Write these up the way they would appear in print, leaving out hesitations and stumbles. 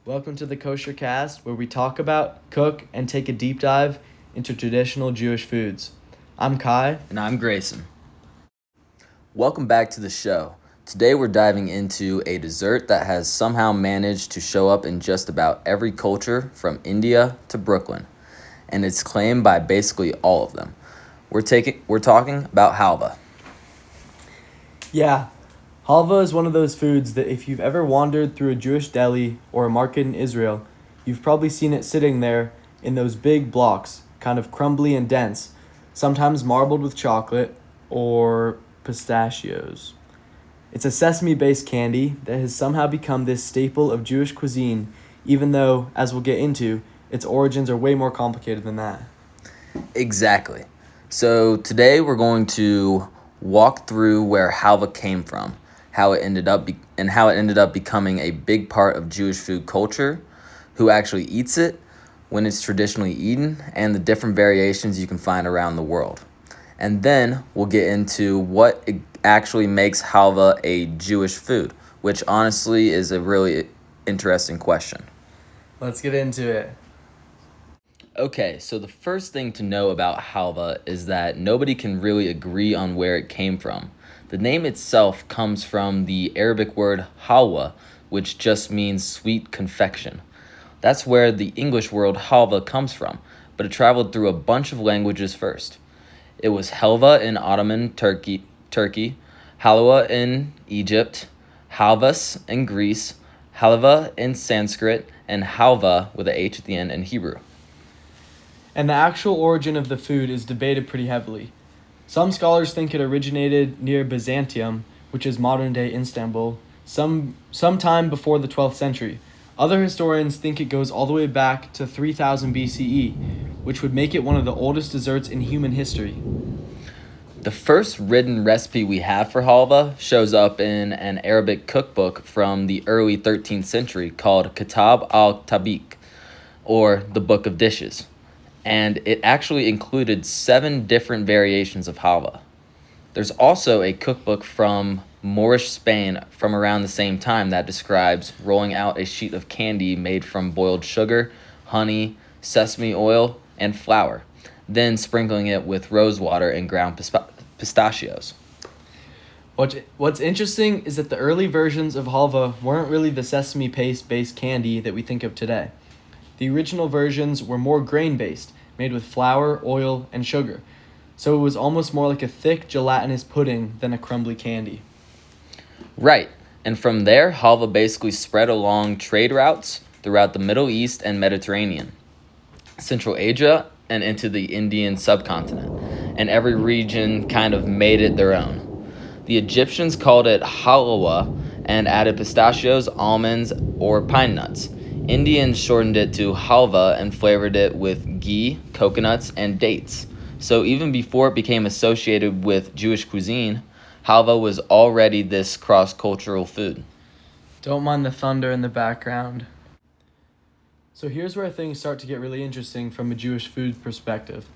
Welcome to the Kosher Cast, where we talk about, cook, and take a deep dive into traditional Jewish foods. I'm Kai. And I'm Grayson. Welcome back to the show. Today we're diving into a dessert that has somehow managed to show up in just about every culture from India to Brooklyn, and it's claimed by basically all of them. We're talking about halva. Yeah, halva is one of those foods that if you've ever wandered through a Jewish deli or a market in Israel, you've probably seen it sitting there in those big blocks, kind of crumbly and dense, sometimes marbled with chocolate or pistachios. It's a sesame-based candy that has somehow become this staple of Jewish cuisine, even though, as we'll get into, its origins are way more complicated than that. Exactly. So today we're going to walk through where halva came from, how it ended up becoming a big part of Jewish food culture, who actually eats it, when it's traditionally eaten, and the different variations you can find around the world. And then we'll get into what actually makes halva a Jewish food, which honestly is a really interesting question. Let's get into it. Okay, so the first thing to know about halva is that nobody can really agree on where it came from. The name itself comes from the Arabic word halwa, which just means sweet confection. That's where the English word halva comes from, but it traveled through a bunch of languages first. It was helva in Ottoman Turkey, halwa in Egypt, halvas in Greece, halva in Sanskrit, and halva with a H at the end in Hebrew. And the actual origin of the food is debated pretty heavily. Some scholars think it originated near Byzantium, which is modern-day Istanbul, sometime before the 12th century. Other historians think it goes all the way back to 3000 BCE, which would make it one of the oldest desserts in human history. The first written recipe we have for halva shows up in an Arabic cookbook from the early 13th century called Kitab al-Tabik, or the Book of Dishes, and it actually included 7 different variations of halva. There's also a cookbook from Moorish Spain from around the same time that describes rolling out a sheet of candy made from boiled sugar, honey, sesame oil, and flour, then sprinkling it with rose water and ground pistachios. What's interesting is that the early versions of halva weren't really the sesame paste-based candy that we think of today. The original versions were more grain-based, made with flour, oil, and sugar, so it was almost more like a thick, gelatinous pudding than a crumbly candy. Right, and from there, halva basically spread along trade routes throughout the Middle East and Mediterranean, Central Asia, and into the Indian subcontinent, and every region kind of made it their own. The Egyptians called it halwa and added pistachios, almonds, or pine nuts. Indians shortened it to halva and flavored it with ghee, coconuts, and dates. So even before it became associated with Jewish cuisine, halva was already this cross-cultural food. Don't mind the thunder in the background. So here's where things start to get really interesting from a Jewish food perspective.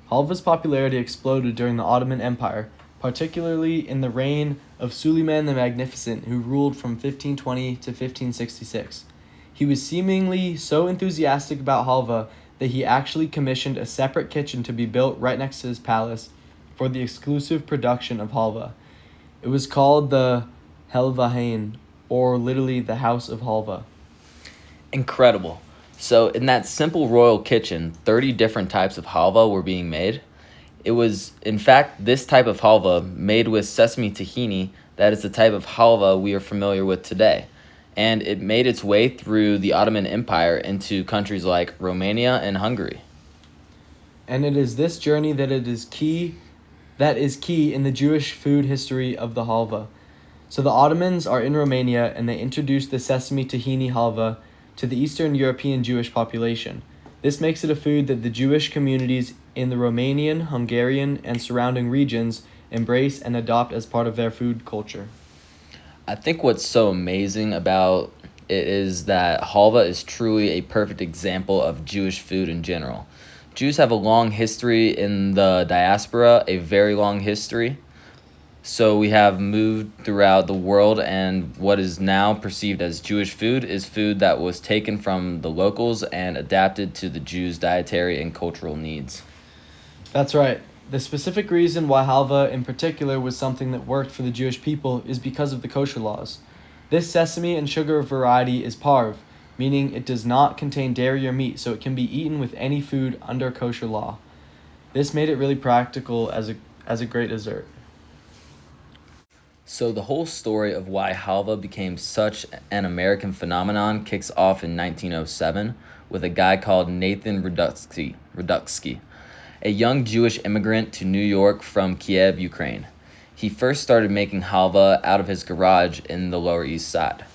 Halva's popularity exploded during the Ottoman Empire, particularly in the reign of Suleiman the Magnificent, who ruled from 1520 to 1566. He was seemingly so enthusiastic about halva that he actually commissioned a separate kitchen to be built right next to his palace for the exclusive production of halva. It was called the Helvahain, or literally the House of Halva. Incredible. So in that simple royal kitchen, 30 different types of halva were being made. It was, in fact, this type of halva made with sesame tahini that is the type of halva we are familiar with today. And it made its way through the Ottoman Empire into countries like Romania and Hungary. And it is this journey that is key in the Jewish food history of the halva. So the Ottomans are in Romania and they introduced the sesame tahini halva to the Eastern European Jewish population. This makes it a food that the Jewish communities in the Romanian, Hungarian, and surrounding regions embrace and adopt as part of their food culture. I think what's so amazing about it is that halva is truly a perfect example of Jewish food in general. Jews have a long history in the diaspora, a very long history. So we have moved throughout the world, and what is now perceived as Jewish food is food that was taken from the locals and adapted to the Jews' dietary and cultural needs. That's right. The specific reason why halva in particular was something that worked for the Jewish people is because of the kosher laws. This sesame and sugar variety is parv, meaning it does not contain dairy or meat, so it can be eaten with any food under kosher law. This made it really practical as a great dessert. So the whole story of why halva became such an American phenomenon kicks off in 1907 with a guy called Nathan Rudutsky, a young Jewish immigrant to New York from Kiev, Ukraine. He first started making halva out of his garage in the Lower East Side.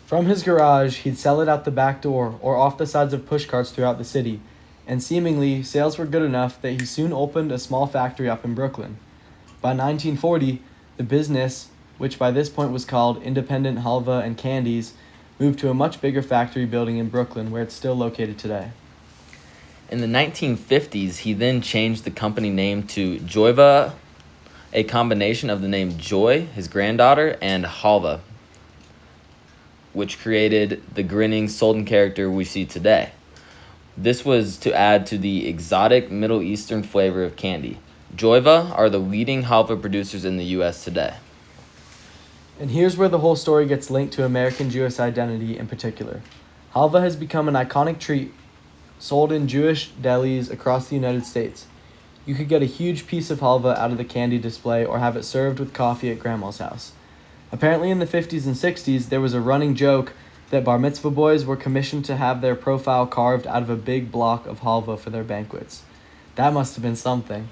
From his garage, he'd sell it out the back door or off the sides of pushcarts throughout the city, and seemingly sales were good enough that he soon opened a small factory up in Brooklyn. By 1940, the business, which by this point was called Independent Halva and Candies, moved to a much bigger factory building in Brooklyn, where it's still located today. In the 1950s, he then changed the company name to Joyva, a combination of the name Joy, his granddaughter, and halva, which created the grinning Sultan character we see today. This was to add to the exotic Middle Eastern flavor of candy. Joyva are the leading halva producers in the U.S. today. And here's where the whole story gets linked to American Jewish identity in particular. Halva has become an iconic treat sold in Jewish delis across the United States. You could get a huge piece of halva out of the candy display or have it served with coffee at grandma's house. Apparently in the 50s and 60s, there was a running joke that bar mitzvah boys were commissioned to have their profile carved out of a big block of halva for their banquets. That must have been something.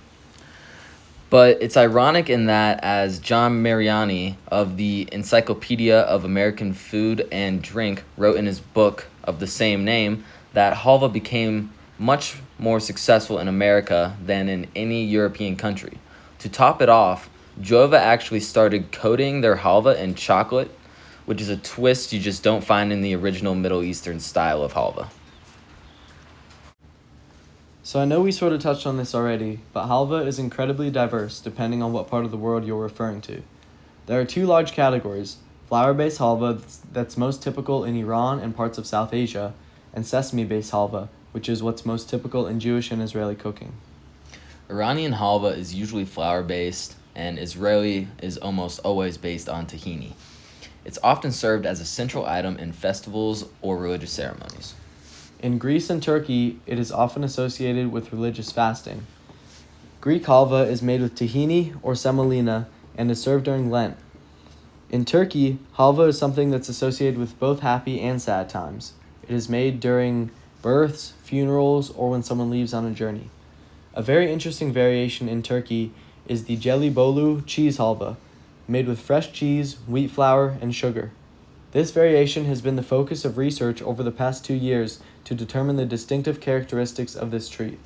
But it's ironic in that, as John Mariani of the Encyclopedia of American Food and Drink wrote in his book of the same name, that halva became much more successful in America than in any European country. To top it off, Joyva actually started coating their halva in chocolate, which is a twist you just don't find in the original Middle Eastern style of halva. So I know we sort of touched on this already, but halva is incredibly diverse depending on what part of the world you're referring to. There are two large categories: flour-based halva that's most typical in Iran and parts of South Asia, and sesame-based halva, which is what's most typical in Jewish and Israeli cooking. Iranian halva is usually flour-based, and Israeli is almost always based on tahini. It's often served as a central item in festivals or religious ceremonies. In Greece and Turkey, it is often associated with religious fasting. Greek halva is made with tahini or semolina and is served during Lent. In Turkey, halva is something that's associated with both happy and sad times. It is made during births, funerals, or when someone leaves on a journey. A very interesting variation in Turkey is the Gelibolu cheese halva, made with fresh cheese, wheat flour, and sugar. This variation has been the focus of research over the past 2 years to determine the distinctive characteristics of this treat.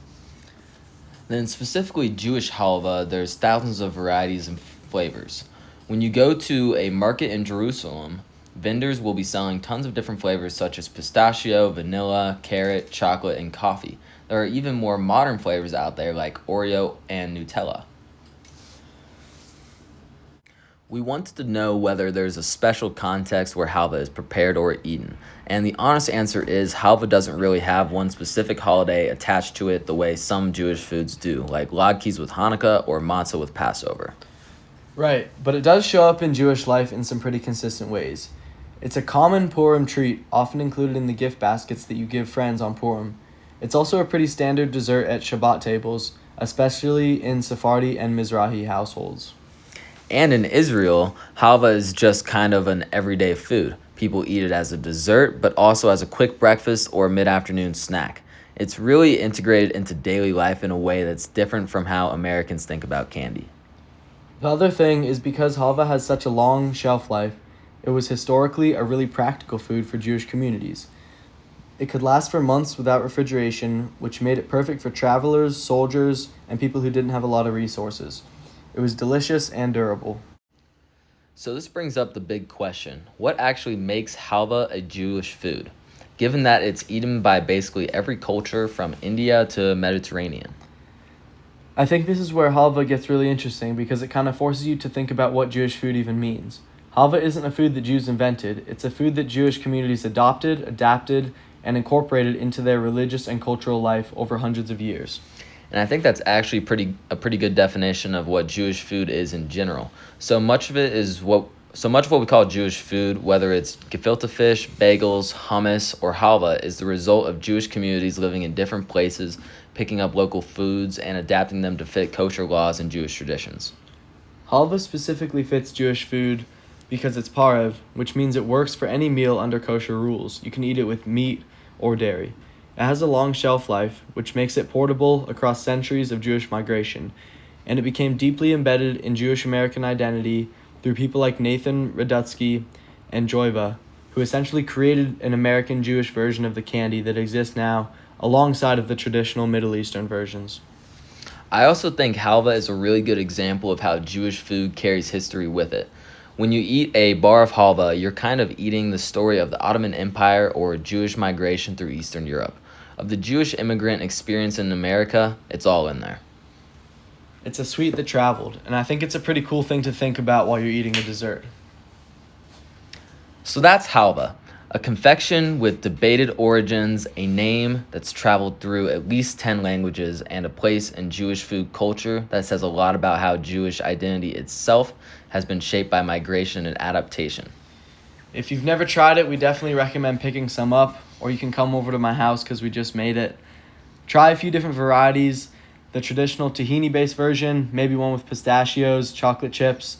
Then specifically Jewish halva, there's thousands of varieties and flavors. When you go to a market in Jerusalem, vendors will be selling tons of different flavors such as pistachio, vanilla, carrot, chocolate, and coffee. There are even more modern flavors out there like Oreo and Nutella. We wanted to know whether there's a special context where halva is prepared or eaten, and the honest answer is halva doesn't really have one specific holiday attached to it the way some Jewish foods do, like latkes with Hanukkah or matzah with Passover. Right, but it does show up in Jewish life in some pretty consistent ways. It's a common Purim treat, often included in the gift baskets that you give friends on Purim. It's also a pretty standard dessert at Shabbat tables, especially in Sephardi and Mizrahi households. And in Israel, halva is just kind of an everyday food. People eat it as a dessert, but also as a quick breakfast or mid-afternoon snack. It's really integrated into daily life in a way that's different from how Americans think about candy. The other thing is because halva has such a long shelf life, it was historically a really practical food for Jewish communities. It could last for months without refrigeration, which made it perfect for travelers, soldiers, and people who didn't have a lot of resources. It was delicious and durable. So this brings up the big question. What actually makes halva a Jewish food, given that it's eaten by basically every culture from India to Mediterranean? I think this is where halva gets really interesting because it kind of forces you to think about what Jewish food even means. Halva isn't a food that Jews invented, it's a food that Jewish communities adopted, adapted, and incorporated into their religious and cultural life over hundreds of years. And I think that's actually a pretty good definition of what Jewish food is in general. So much of what we call Jewish food, whether it's gefilte fish, bagels, hummus, or halva, is the result of Jewish communities living in different places, picking up local foods, and adapting them to fit kosher laws and Jewish traditions. Halva specifically fits Jewish food because it's parev, which means it works for any meal under kosher rules. You can eat it with meat or dairy. It has a long shelf life, which makes it portable across centuries of Jewish migration, and it became deeply embedded in Jewish American identity through people like Nathan Radutsky and Joiva, who essentially created an American Jewish version of the candy that exists now alongside of the traditional Middle Eastern versions. I also think halva is a really good example of how Jewish food carries history with it. When you eat a bar of halva, you're kind of eating the story of the Ottoman Empire or Jewish migration through Eastern Europe. Of the Jewish immigrant experience in America, it's all in there. It's a sweet that traveled, and I think it's a pretty cool thing to think about while you're eating a dessert. So that's halva, a confection with debated origins, a name that's traveled through at least 10 languages, and a place in Jewish food culture that says a lot about how Jewish identity itself has been shaped by migration and adaptation. If you've never tried it, we definitely recommend picking some up, or you can come over to my house because we just made it. Try a few different varieties, the traditional tahini-based version, maybe one with pistachios, chocolate chips.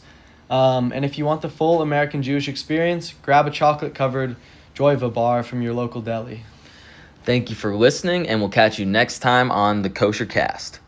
And if you want the full American Jewish experience, grab a chocolate-covered Joiva bar from your local deli. Thank you for listening, and we'll catch you next time on the Kosher Cast.